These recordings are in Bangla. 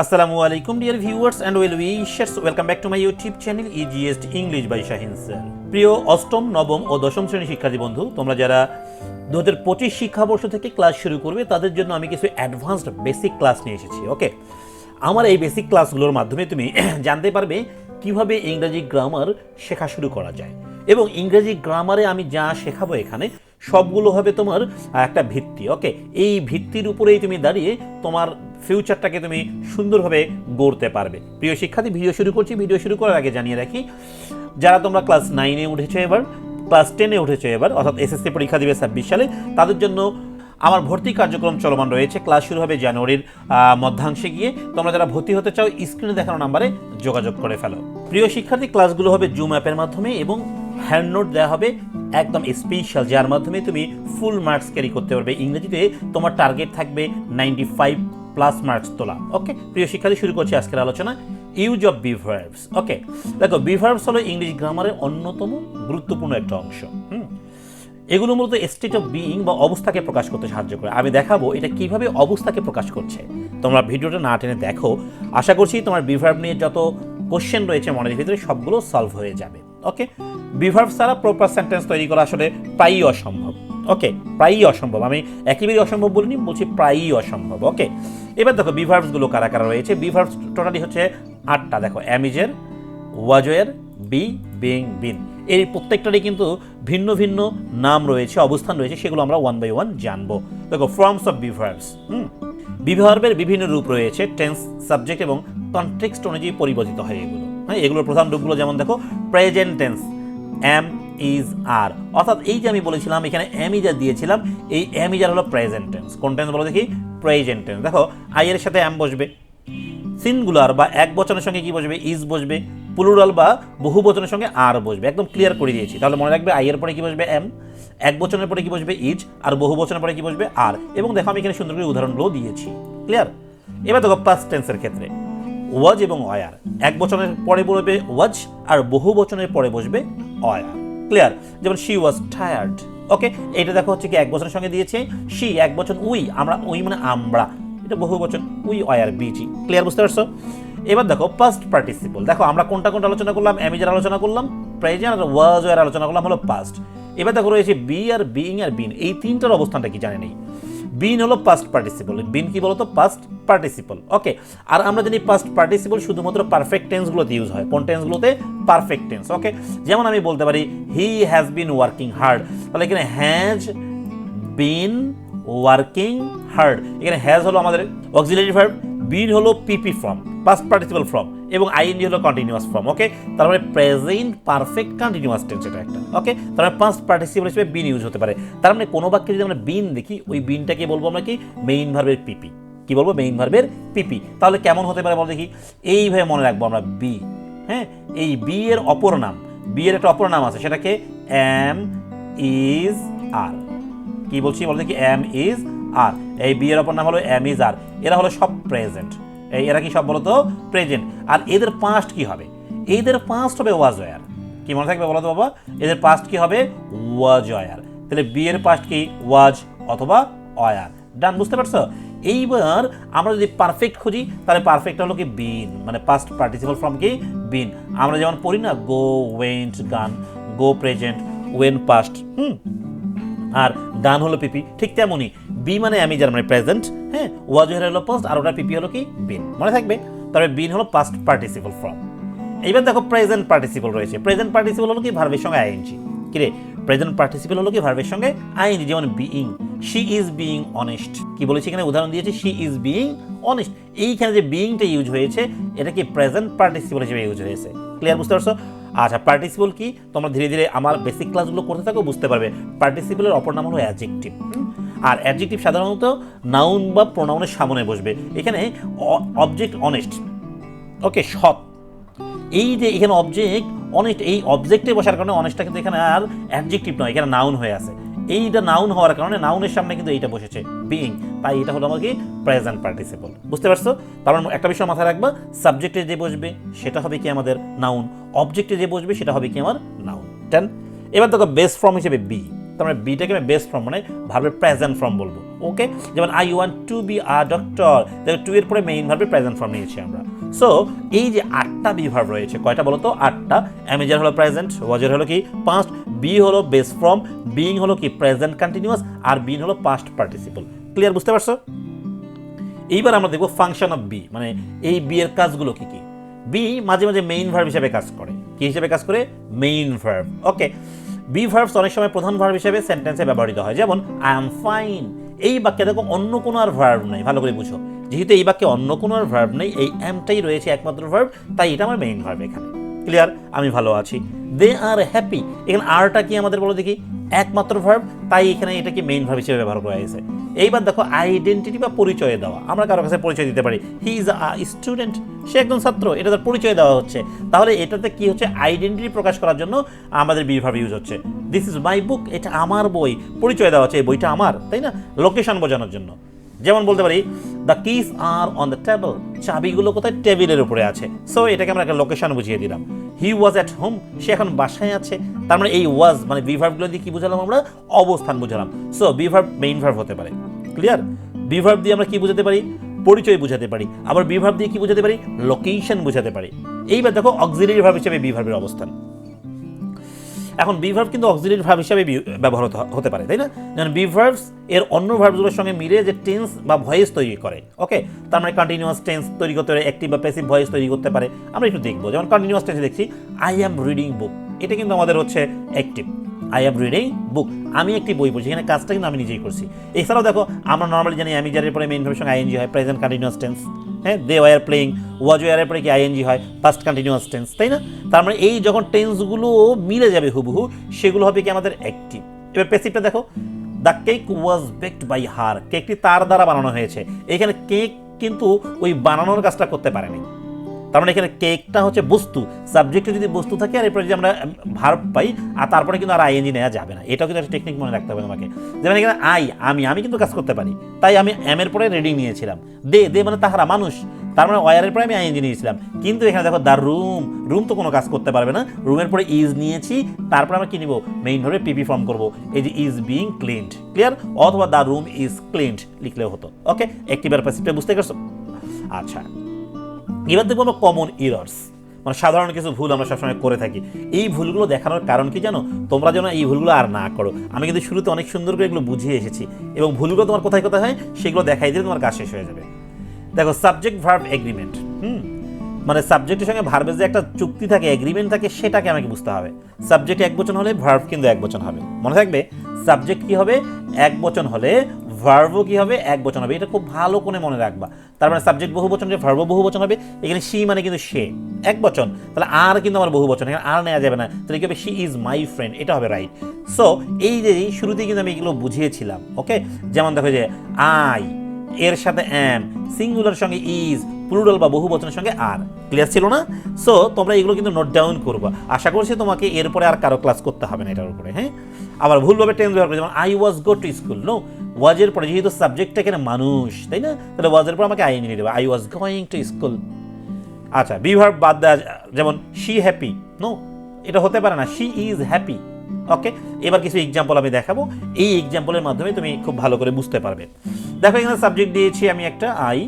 Assalamu alaikum dear viewers and well wishers, welcome back to my YouTube channel Easiest English by Shahin sir. প্রিয় অষ্টম নবম ও দশম শ্রেণীর শিক্ষার্থী বন্ধু, তোমরা যারা 2025 শিক্ষাবর্ষ থেকে ক্লাস শুরু করবে তাদের জন্য আমি কিছু অ্যাডভান্সড বেসিক ক্লাস নিয়ে এসেছি। ওকে, আমার এই বেসিক ক্লাসগুলোর মাধ্যমে তুমি জানতে পারবে কিভাবে ইংরেজি গ্রামার শেখা শুরু করা যায়, এবং ইংরেজি গ্রামারে আমি যা শেখাবো এখানে সবগুলো হবে তোমার একটা ভিত্তি। ওকে, এই ভিত্তির উপরেই তুমি দাঁড়িয়ে তোমার ফিউচারটাকে তুমি সুন্দরভাবে গড়তে পারবে। প্রিয় শিক্ষার্থী, ভিডিও শুরু করছি। ভিডিও শুরু করার আগে জানিয়ে রাখি, যারা তোমরা ক্লাস 9-এ উঠেছো, এবার ক্লাস 10-এ উঠেছো, এবার অর্থাৎ এসএসসি পরীক্ষা দিবে 26 সালে, তাদের জন্য আমার ভর্তি কার্যক্রম চলমান রয়েছে। ক্লাস শুরু হবে জানুয়ারির মধ্যাংশে গিয়ে। তোমরা যারা ভর্তি হতে চাও স্ক্রিনে দেখানো নাম্বারে যোগাযোগ করে ফেলো। প্রিয় শিক্ষার্থী, ক্লাসগুলো হবে জুম অ্যাপের মাধ্যমে এবং হ্যান্ড নোট দেওয়া হবে একদম স্পেশাল, যার মাধ্যমে তুমি ফুল মার্কস ক্যারি করতে পারবে। ইংরেজিতে তোমার টার্গেট থাকবে 95+ মার্কস তোলা। ওকে প্রিয় শিক্ষার্থী, শুরু করছি আজকের আলোচনা, ইউজ অফ বি ভার্বস। ওকে দেখো, বি ভার্বস হলো ইংলিশ গ্রামারের অন্যতম গুরুত্বপূর্ণ একটা অংশ। এগুলো মূলত স্টেট অফ বিইং বা অবস্থাকে প্রকাশ করতে সাহায্য করে। আমি দেখাবো এটা কিভাবে অবস্থাকে প্রকাশ করছে। তোমরা ভিডিওটা না টেনে দেখো, আশা করছি তোমার বি ভার্ব নিয়ে যত কোশ্চেন রয়েছে মনের ভিতরে সবগুলো সলভ হয়ে যাবে। ওকে, বি ভার্ব ছাড়া প্রপার সেন্টেন্স তৈরি করা আসলে প্রায়ই অসম্ভব। ওকে, প্রায়ই অসম্ভব, আমি একেবারেই অসম্ভব বলিনি, বলছি প্রায়ই অসম্ভব। ওকে, এবার দেখো বি ভার্বসগুলো কারা কারা রয়েছে। বি ভার্বস টোটালি হচ্ছে 8টা। দেখো, অ্যামিজের, ওয়াজয়ের, বি, বিং, বিন, এই প্রত্যেকটারই কিন্তু ভিন্ন ভিন্ন নাম রয়েছে, অবস্থান রয়েছে, সেগুলো আমরা ওয়ান বাই ওয়ান জানবো। দেখো, forms of be verbs. Be ভার্বের বিভিন্ন রূপ রয়েছে, টেন্স, সাবজেক্ট এবং কনটেক্সট অনুযায়ী পরিবর্তিত হয় এগুলো। হ্যাঁ, এগুলোর প্রধান রূপগুলো যেমন দেখো, প্রেজেন্ট টেন্স, এম, ইজ, আর, অর্থাৎ এই যে আমি বলেছিলাম এখানে এম ইজ আর দিয়েছিলাম, এই এম ইজ আর হলো প্রেজেন্ট টেন্স। কোন টেন্স বলো দেখি? Present tense. দেখো, আই এর সাথে এম বসবে, সিঙ্গুলার বা এক বচনের সঙ্গে কি বসবে? ইজ বসবে, প্লুরাল বা বহু বচনের সঙ্গে আর বসবে। একদম ক্লিয়ার করে দিয়েছি, তাহলে মনে রাখবে আই এর পরে কি বসবে? এম, এক বচনের পরে কি বসবে? ইজ, আর বহু বচনের পরে কি বসবে? আর। এবং দেখো আমি এখানে সুন্দর করে উদাহরণগুলো দিয়েছি। ক্লিয়ার? এবার দেখো পাস্ট টেন্সের ক্ষেত্রে ওয়াজ এবং অয়ার, এক বচনের পরে বলবে ওয়াজ আর বহু বচনের পরে বসবে অয়ার। ক্লিয়ার? যেমন শি ওয়াজ টায়ার্ড। ওকে, এটা দেখো হচ্ছে কি এক বচনের সঙ্গে দিয়েছে শি, এক বচন উই, আমরা উই মানে আমরা, এটা বহু বচন উই অয়ার বিজি। ক্লিয়ার? বুঝতে পারছো? এবার দেখো পাস্ট পার্টিসিপল। দেখো আমরা কোনটা কোনটা আলোচনা করলাম? অ্যামিজের আলোচনা করলাম, প্রেজেন্ট আর ওয়াজ এর আলোচনা করলাম হলো পাস্ট। এবার দেখো রয়েছে বি আর বিইং আর বিন, এই তিনটার অবস্থানটা কি জানে নেই। বিন হলো পাস্ট পার্টিসিপল, বিন কি বলতো? Past participle. ওকে, আর আমরা জানি পাস্ট পার্টিসিপল শুধুমাত্র পারফেক্ট টেন্সগুলোতে ইউজ হয়। কোন টেন্সগুলোতে? Perfect tense. ওকে, যেমন আমি বলতে পারি he has been working hard, তাহলে এখানে হ্যাজ বিন ওয়ার্কিং হার্ড, এখানে হ্যাজ হলো আমাদের অক্সিলারি ভার্ব, বিন হলো PP form, past participle form, এবং আইএনজি হলো কন্টিনিউয়াস ফর্ম। ওকে, তারপরে প্রেজেন্ট পারফেক্ট কন্টিনিউয়াস টেন্স এটা একটা। ওকে, তারপরে পাস্ট পার্টিসিপল হিসেবে বিন ইউজ হতে পারে। তার মানে কোনো বাক্যে যদি আমরা বিন দেখি, ওই বিনটাকে বলবো আমরা কি? মেইন ভার্বের পিপি। কি বলবো? মেইন ভার্বের পিপি। তাহলে কেমন হতে পারে বল দেখি? এইভাবে মনে রাখবো আমরা বি। হ্যাঁ, এই বি এর অপর নাম, বি এর একটা অপর নাম আছে, সেটাকে এম ইজ আর। কি বলছি বল দেখি? এম ইজ আর। এই বি এর অপর নাম হলো এম ইজ আর। এরা হলো সব প্রেজেন্ট। এরা কি সব বলো তো? প্রেজেন্ট। আর এদের পাস্ট কি হবে? এদের পাস্ট হবে ওয়াজ ওয়ার। কি মনে থাকবে বলো তো বাবা? এদের পাস্ট কি হবে? Was were. তাহলে বি এর পাস্ট কি? ওয়াজ অথবা ওয়ার। ডান? বুঝতে পারছো? এইবার আমরা যদি পারফেক্ট খুঁজি, তাহলে পারফেক্ট হলো কি? বিন, মানে পাস্ট পার্টিসিপল ফর্ম কি? বিন। আমরা যেমন পড়ি না, গো, ওয়েন্ট, গান, গো প্রেজেন্ট, ওয়েন পাস্ট, আর গান হলো পিপি। ঠিক তেমনই বি মানে অ্যামিজার মানে প্রেজেন্ট, হ্যাঁ, ওয়াজ হলো পাস্ট, আর ওটা পিপি হলো কি? বিন। মনে থাকবে? তবে বিন হলো পাস্ট পার্টিসিপল ফর্ম। এইবার দেখো প্রেজেন্ট পার্টিসিপল রয়েছে। প্রেজেন্ট পার্টিসিপল হলো কি? ভার্বের সঙ্গে আইএনজি। কি রে? প্রেজেন্ট পার্টিসিপল হলো কি? ভার্বের সঙ্গে আইএনজি। যেমন being, she is being honest. কি বলেছি এখানে? উদাহরণ দিয়েছি, শি ইজ বিইং অনেস্ট। এইখানে যে বিইংটা ইউজ হয়েছে, এটা কি? প্রেজেন্ট পার্টিসিপল হিসেবে ইউজ হয়েছে। ক্লিয়ার? বুঝতে পারছো? আচ্ছা, পার্টিসিপল কি? তোমরা ধীরে ধীরে আমার বেসিক ক্লাসগুলো করতে থাকো, বুঝতে পারবে। পার্টিসিপলের অপর নাম হলো অ্যাডজেক্টিভ। আর অ্যাডজেক্টিভ সাধারণত নাউন বা প্রোনাউনের সামনে বসবে। এখানে অবজেক্ট অনেস্ট, ওকে, সৎ। এই যে এখানে অবজেক্ট অনেস্ট, এই অবজেক্টে বসার কারণে অনেস্টটা কিন্তু এখানে আর অ্যাডজেক্টিভ নয়, এখানে নাউন হয়ে আছে। এইটা নাউন হওয়ার কারণে নাউনের সামনে কিন্তু এইটা বসেছে, বিইং, তাই এটা হলো আমার কি? Present participle. বুঝতে পারছো? তার মানে একটা বিষয় মাথায় রাখবা, সাবজেক্টে যে বসবে সেটা হবে কি? আমাদের নাউন। অবজেক্টে যে বসবে সেটা হবে কি? আমার নাউন। টেন। এবার দেখো বেস ফর্ম হিসেবে বি, তার মানে বিটাকে আমি বেস ফর্ম মানে ভার্বের প্রেজেন্ট ফর্ম বলবো। ওকে, যেমন I want to be a doctor, দেখো টু এর পরে মেইন ভার্বের প্রেজেন্ট ফর্ম নিয়েছি আমরা। সো এই যে 8টা বি ভার্ব রয়েছে, কয়টা বলো তো? 8টা। অ্যামেজার হলো প্রেজেন্ট, ওয়াজের হলো কি পাস্ট, বি হলো বেস ফর্ম, বিইং হলো কি প্রেজেন্ট কন্টিনিউয়াস, আর বিন হলো পাস্ট পার্টিসিপল। ক্লিয়ার, বুঝতে পারছো? এইবার আমরা দেখবো ফাংশন অফ বি, মানে এই বি এর কাজগুলো কি কি। বি মাঝে মাঝে মেইন ভার্ব হিসেবে কাজ করে। কি হিসেবে কাজ করে? Main verb. Okay, be verbs অনেক সময় প্রধান ভার্ব হিসেবে সেন্টেন্সে ব্যবহৃত হয়, যেমন আই এম ফাইন। এই বাক্যে দেখো অন্য কোনো আর ভার্ব নেই, ভালো করে বুঝো। যেহেতু এই বাক্যে অন্য কোনো আর ভার্ব নেই, এই এমটাই রয়েছে একমাত্র ভার্ব, তাই এটা আমার মেইন ভার্ব এখানে। ক্লিয়ার, আমি ভালো আছি। দে আর হ্যাপি, এখানে আরটা কি আমাদের বলো দেখি? একমাত্র ভার্ব, তাই এখানে এটা কি মেইন ভার্ব হিসেবে ব্যবহার করা হয়েছে। এইবার দেখো আইডেন্টিটি বা পরিচয় দেওয়া, আমরা কারো কাছে পরিচয় দিতে পারি, হি ইজ আ স্টুডেন্ট, সে একজন ছাত্র, এটা তার পরিচয় দেওয়া হচ্ছে। তাহলে এটাতে কি হচ্ছে? আইডেন্টিটি প্রকাশ করার জন্য আমাদের বি ভার্ব ইউজ হচ্ছে। দিস ইজ মাই বুক, এটা আমার বই, পরিচয় দেওয়া হচ্ছে এই বইটা আমার, তাই না? লোকেশন বোঝানোর জন্য। যেমন বলতে পারি the keys are on the table, চাবিগুলো কোথায়? টেবিলের উপরে আছে। সো এটাকে আমরা একটা লোকেশন বুঝিয়ে দিলাম। হি ওয়াজ অ্যাট হোম, সে এখন বাসায় আছে। তার মানে এই ওয়াজ মানে বি ভার্বগুলো দিয়ে কি বুঝালাম আমরা? অবস্থান বুঝালাম। So be verb main verb হতে পারে। ক্লিয়ার, বি ভার্ব দিয়ে আমরা কি বুঝাতে পারি? পরিচয় বুঝাতে পারি। আবার বি ভার্ব দিয়ে কি বুঝাতে পারি? লোকেশন বুঝাতে পারি। এইবার দেখো অক্সিলারি ভার্ব হিসেবে বি ভার্বের অবস্থান। এখন বি ভার্ব কিন্তু অক্সিলারি ভার্ব হিসেবে ব্যবহার হতে পারে, তাই না? যেমন বি ভার্বস এর অন্য ভার্বগুলোর সঙ্গে মিলে যে টেন্স বা ভয়েস তৈরি করে। ওকে, তার মানে কন্টিনিউয়াস টেন্স তৈরি করতে পারে, অ্যাক্টিভ বা প্যাসিভ ভয়েস তৈরি করতে পারে। আমরা একটু দেখবো, যেমন কন্টিনিউয়াস টেন্সে দেখছি আই অ্যাম রিডিং বুক, এটা কিন্তু আমাদের হচ্ছে active. I am reading book, আমি একটি বই পড়ছি, এখানে কাজটা কিন্তু আমি নিজেই করছি। এছাড়াও দেখো আমরা নর্মালি জানি অ্যামিজারের পরে মেইন ভার্বের সঙ্গে আইএনজি হয়, প্রেজেন্ট কন্টিনিউয়াস টেন্স। হ্যাঁ, দে ওয়ার প্লেইং, ওয়াজ ওয়ারের পরে কি আইএনজি হয়, পাস্ট কন্টিনিউয়াস টেন্স, তাই না? তার মানে এই যখন টেন্সগুলো মিলে যাবে হুবহু, সেগুলো হবে কি আমাদের অ্যাক্টিভ। এবার প্যাসিভটা দেখো, the cake was baked by her, কেকটি তার দ্বারা বানানো হয়েছে। এখানে কেক কিন্তু ওই বানানোর কাজটা করতে পারেনি। তার মানে এখানে কেকটা হচ্ছে বস্তু, সাবজেক্টে যদি বস্তু থাকে আর এরপরে যদি আমরা ভার্ব পাই আর তারপরে কিন্তু আর আইএনজি নেওয়া যাবে না। এটাও কিন্তু একটা টেকনিক মনে রাখতে হবে তোমাকে। যেমন এখানে আমি কিন্তু কাজ করতে পারি, তাই আমি এম এর পরে রিডিং নিয়েছিলাম। দে মানে তাহারা, মানুষ, তার মানে ওয়ারের পরে আমি আইএনজি নিয়েছিলাম। কিন্তু এখানে দেখো দ্য রুম তো কোনো কাজ করতে পারবে না, রুমের পরে ইজ নিয়েছি, তারপরে আমরা কি নিব? মেইন ভাবে পিপি ফর্ম করবো, এই যে ইজ বিং ক্লিনড। ক্লিয়ার, অথবা দ্য রুম ইজ ক্লিনড লিখলেও হতো। ওকে, অ্যাক্টিভ আর প্যাসিভটা বুঝতে পারছো? আচ্ছা, এবার দেখবো আমরা কমন এরর্স, মানে সাধারণ কিছু ভুল আমরা সবসময় করে থাকি। এই ভুলগুলো দেখানোর কারণ কি জানো? তোমরা যেন এই ভুলগুলো আর না করো। আমি কিন্তু শুরুতে অনেক সুন্দর করে এগুলো বুঝিয়ে এসেছি, এবং ভুলগুলো তোমার কোথায় কোথায় হয় সেগুলো দেখাই দিলে তোমার কাজ শেষ হয়ে যাবে। দেখো সাবজেক্ট ভার্ব এগ্রিমেন্ট, মানে সাবজেক্টের সঙ্গে ভার্বের যে একটা চুক্তি থাকে, এগ্রিমেন্ট থাকে, সেটাকে আমাকে বুঝতে হবে। সাবজেক্ট এক বচন হলে ভার্ব কিন্তু এক বচন হবে, মনে থাকবে। সাবজেক্ট কি হবে? এক বচন হলে ভার্বও কি হবে? এক বচন হবে। এটা খুব ভালো করে মনে রাখবা। তার মানে সাবজেক্ট বহু বচন, ভার্বও বহু বচন হবে। এখানে শি মানে কিন্তু সে এক বচন, তাহলে আর কিন্তু আমার বহু বচন, এখানে আর নেওয়া যাবে না। তাহলে কি হবে? শি ইজ মাই ফ্রেন্ড, এটা হবে রাইট। সো এই যে শুরুতেই কিন্তু আমি এগুলো বুঝিয়েছিলাম। ওকে, যেমন দেখো যে আই এর সাথে অ্যাম, সিঙ্গুলার সঙ্গে ইজ, প্লুরাল বা বহু বচনের সঙ্গে আর। ক্লিয়ার ছিল না? সো তোমরা এগুলো কিন্তু নোট ডাউন করবা। আশা করছি তোমাকে এরপরে আর কারো ক্লাস করতে হবে না এটার উপরে। হ্যাঁ, আবার ভুলভাবে টেন্স ব্যবহার করে, যেমন I was go to school. No, ওয়াজের পরে যেহেতু সাবজেক্টটা এখানে মানুষ, তাই না? তাহলে ওয়াজের পর আমাকে আইএনজি নিয়ে দেবে, I was going to school. আচ্ছা, বি ভার্ব বাদ দেওয়া, যেমন শি হ্যাপি। নো, এটা হতে পারে না, শি ইজ হ্যাপি। ওকে, এবার কিছু এক্সাম্পল আমি দেখাবো, এই এক্সাম্পলের মাধ্যমে তুমি খুব ভালো করে বুঝতে পারবে। দেখো এখানে সাবজেক্ট দিয়েছি আমি একটা আই,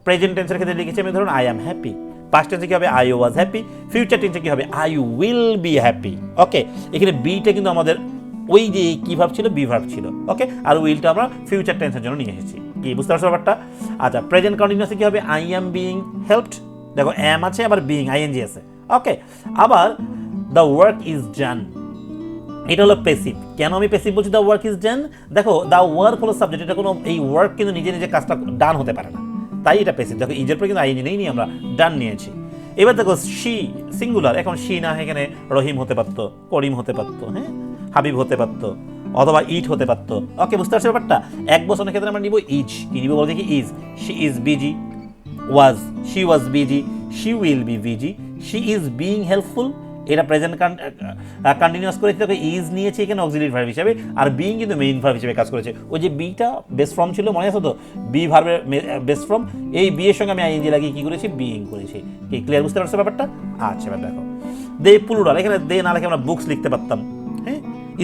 প্রেজেন্ট টেন্সের ক্ষেত্রে লিখেছি আমি ধরুন আই অ্যাম হ্যাপি। পাস্ট টেন্সে কি হবে? I was happy. ফিউচার টেন্সে কি হবে? I will be happy. Okay, এখানে বিটা কিন্তু আমাদের ওই যে কি ভার্ব ছিল? বি ভার্ব ছিল। ওকে, আর উইলটা আমরা ফিউচার টেন্সের জন্য নিয়ে এসেছি। কি বুঝতে পারছো ব্যাপারটা? আচ্ছা, প্রেজেন্ট কন্টিনিউয়াসে কি হবে? I am being helped. দেখো অ্যাম আছে, আবার বিইং আইএনজি আছে। ওকে, আবার দ্য ওয়ার্ক ইজ ডান, এটা হলো প্যাসিভ। কেন আমি প্যাসিভ বলছি দ্য ওয়ার্ক ইজ ডান? দেখো দ্য ওয়ার্ক হলো সাবজেক্ট, এটা কোনো এই ওয়ার্ক কিন্তু নিজে নিজে কাজটা ডান হতে পারে না, তাই এটা প্যাসিভ। দেখো ইজের পরে কিন্তু আইএনজি নেই, আমরা ডান নিয়েছি। এবার দেখো শি সিঙ্গুলার, এখন শি না, এখানে রহিম হতে পারতো, করিম হতে পারতো, হ্যাঁ, হাবিব হতে পারতো, অথবা ইট হতে পারতো। ওকে, বুঝতে পারছো ব্যাপারটা? এক বছরের ক্ষেত্রে আমরা নিব ইজ। কি নিব বলে দেখি? Is. She is busy, was, she was busy, she will be busy, she is being helpful, এটা প্রেজেন্ট কন্টিনিউয়াস করেছে, তবে ইজ নিয়েছে এখানে অক্সিলারি ভার্ব হিসেবে, আর বিইং কিন্তু মেইন ভার্ব হিসেবে কাজ করেছে। ওই যে বিটা বেস ফর্ম ছিল, মনে আছে তো? বি ভার্বের বেস ফর্ম, এই বি এর সঙ্গে আমি আইএনজি লাগিয়ে কি করেছি? বিইং করেছি। কি ক্লিয়ার, বুঝতে পারছো ব্যাপারটা? আচ্ছা, এবার দেখো দে প্লুরাল, এখানে দে না লিখে আমরা বুকস লিখতে পারতাম। হ্যাঁ,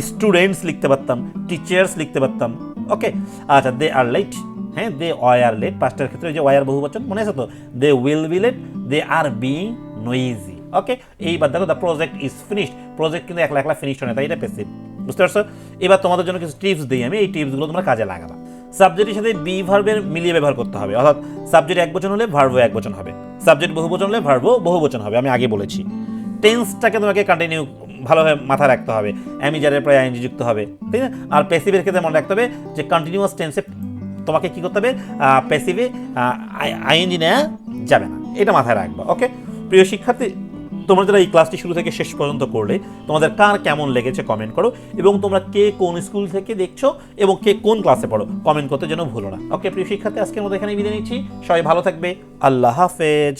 স্টুডেন্টস লিখতে পারতাম, টিচার্স লিখতে পারতাম। ওকে, আচ্ছা দে আর লেট, হ্যাঁ দে ওয়ার লেট, পাস্টের ক্ষেত্রে যে ওয়ার বহুবচন মনে আছে তো, they will be late, they are being noisy. Okay, এইবার দেখো the project is finished, project কিন্তু একলা একলা ফিনিশড হয় না, তাই এটা প্যাসিভ, বুঝতে পারছো? এবার তোমাদের জন্য কিছু টিপস দিই আমি, এই টিপসগুলো তোমরা কাজে লাগাবা। সাবজেক্টের সাথে বি ভার্বের মিলিয়ে ব্যবহার করতে হবে, অর্থাৎ সাবজেক্ট একবচন হলে ভার্বও একবচন হবে, সাবজেক্ট বহুবচন হলে ভার্বও বহুবচন হবে, আমি আগে বলেছি। টেন্সটাকে তোমাকে কন্টিনিউ ভালোভাবে মাথায় রাখতে হবে, অ্যামিজারের প্রায় আইএনজি যুক্ত হবে, ঠিক না? আর প্যাসিভের ক্ষেত্রে মনে রাখতে হবে যে কন্টিনিউয়াস টেন্সে তোমাকে কী করতে হবে, প্যাসিভে আইএনজি নেওয়া যাবে না, এটা মাথায় রাখবা। ওকে প্রিয় শিক্ষার্থী, তোমরা যারা এই ক্লাসটি শুরু থেকে শেষ পর্যন্ত করলে, তোমাদের কার কেমন লেগেছে কমেন্ট করো, এবং তোমরা কে কোন স্কুল থেকে দেখছো এবং কে কোন ক্লাসে পড়ো কমেন্ট করতে যেন ভুলো না। ওকে প্রিয় শিক্ষার্থী, আজকের মতো এখানে বিদায় নিচ্ছি, সবাই ভালো থাকবে, আল্লাহ হাফেজ।